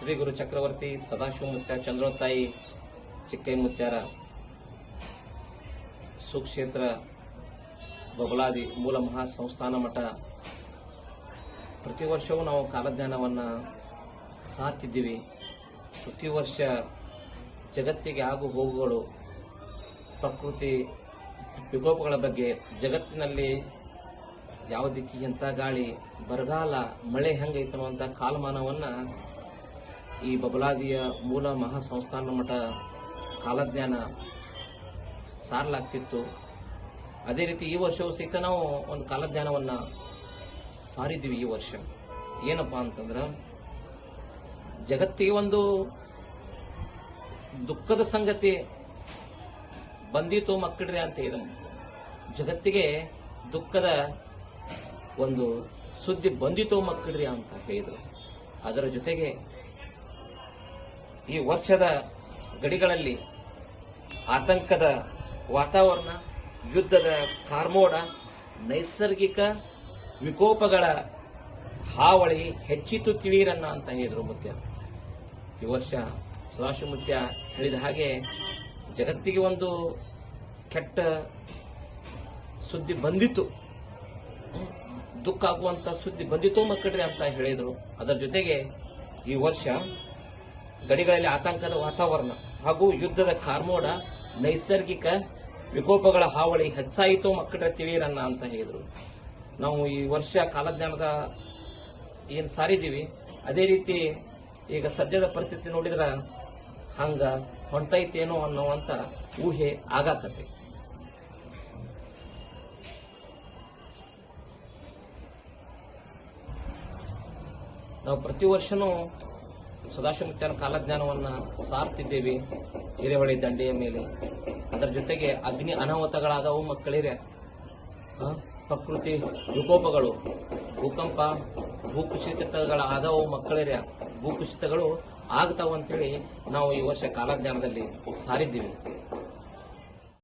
ಶ್ರೀ ಗುರು ಚಕ್ರವರ್ತಿ ಸದಾಶಿವಮುತ್ಯ ಚಂದ್ರೋತಾಯಿ ಚಿಕ್ಕೈಮುತ್ಯಾರ ಸುಕ್ಷೇತ್ರ ಬಬಲಾದಿ ಮೂಲ ಮಹಾ ಸಂಸ್ಥಾನ ಮಠ ಪ್ರತಿ ವರ್ಷವೂ ನಾವು ಕಾಲಜ್ಞಾನವನ್ನು ಸಾರ್ತಿದ್ದೀವಿ. ಪ್ರತಿ ವರ್ಷ ಜಗತ್ತಿಗೆ ಆಗು ಹೋಗುಗಳು, ಪ್ರಕೃತಿ ವಿಕೋಪಗಳ ಬಗ್ಗೆ, ಜಗತ್ತಿನಲ್ಲಿ ಯಾವ ದಿಕ್ಕಿಗೆ ಎಂಥ ಗಾಳಿ, ಬರಗಾಲ, ಮಳೆ ಹೆಂಗೈತೆ ಅನ್ನುವಂಥ ಕಾಲಮಾನವನ್ನು ಈ ಬಬಲಾದಿಯ ಮೂಲ ಮಹಾ ಸಂಸ್ಥಾನ ಮಠ ಕಾಲಜ್ಞಾನ ಸಾರಲಾಗ್ತಿತ್ತು. ಅದೇ ರೀತಿ ಈ ವರ್ಷವೂ ಸಹಿತ ನಾವು ಒಂದು ಕಾಲಜ್ಞಾನವನ್ನು ಸಾರಿದ್ದೀವಿ. ಈ ವರ್ಷ ಏನಪ್ಪಾ ಅಂತಂದ್ರೆ, ಜಗತ್ತಿಗೆ ಒಂದು ದುಃಖದ ಸಂಗತಿ ಬಂದಿತು ಮಕ್ಕಳ್ರಿ ಅಂತ ಇದೆ. ಜಗತ್ತಿಗೆ ದುಃಖದ ಒಂದು ಸುದ್ದಿ ಬಂದಿತು ಮಕ್ಕಳ್ರಿ ಅಂತ ಹೇಳಿದರು. ಅದರ ಜೊತೆಗೆ ಈ ವರ್ಷದ ಗಡಿಗಳಲ್ಲಿ ಆತಂಕದ ವಾತಾವರಣ, ಯುದ್ಧದ ಕಾರ್ಮೋಡ, ನೈಸರ್ಗಿಕ ವಿಕೋಪಗಳ ಹಾವಳಿ ಹೆಚ್ಚಿತು ತಿಳಿಯಿರನ್ನ ಅಂತ ಹೇಳಿದರು ಮುತ್ಯ. ಈ ವರ್ಷ ಸದಾಶಿವಮುತ್ಯ ಹೇಳಿದ ಹಾಗೆ ಜಗತ್ತಿಗೆ ಒಂದು ಕೆಟ್ಟ ಸುದ್ದಿ ಬಂದಿತ್ತು, ದುಃಖ ಆಗುವಂತ ಸುದ್ದಿ ಬಂದಿತ್ತು ಮಕ್ಕಳ್ರಿ ಅಂತ ಹೇಳಿದರು. ಅದರ ಜೊತೆಗೆ ಈ ವರ್ಷ ಗಡಿಗಳಲ್ಲಿ ಆತಂಕದ ವಾತಾವರಣ ಹಾಗೂ ಯುದ್ಧದ ಕಾರ್ಮೋಡ, ನೈಸರ್ಗಿಕ ವಿಕೋಪಗಳ ಹಾವಳಿ ಹೆಚ್ಚಾಯಿತು ಮಕ್ಕಳ ತಿಳಿಯಿರನ್ನ ಅಂತ ಹೇಳಿದರು. ನಾವು ಈ ವರ್ಷ ಕಾಲಜ್ಞಾನದ ಏನು ಸಾರಿದ್ದೀವಿ, ಅದೇ ರೀತಿ ಈಗ ಸದ್ಯದ ಪರಿಸ್ಥಿತಿ ನೋಡಿದ್ರೆ ಹಂಗ ಹೊಂಟೈತೇನೋ ಅನ್ನುವಂತ ಊಹೆ ಆಗಾಕತ್ತೆ. ನಾವು ಪ್ರತಿ ವರ್ಷನೂ ಸದಾಶಿವಮುತ್ಯನ ಕಾಲಜ್ಞಾನವನ್ನು ಸಾರ್ತಿದ್ದೇವೆ ಹಿರೇಹೊಳೆ ದಂಡೆಯ ಮೇಲೆ. ಅದರ ಜೊತೆಗೆ ಅಗ್ನಿ ಅನಾಹುತಗಳಾದವು ಮಕ್ಕಳಿರೆ, ಪ್ರಕೃತಿ ವಿಕೋಪಗಳು, ಭೂಕಂಪ, ಭೂಕುಸಿತಗಳಾದವು ಮಕ್ಕಳಿರೆ, ಭೂಕುಸಿತಗಳು ಆಗ್ತಾವ ಅಂತೇಳಿ ನಾವು ಈ ವರ್ಷ ಕಾಲಜ್ಞಾನದಲ್ಲಿ ಸಾರಿದ್ದೀವಿ.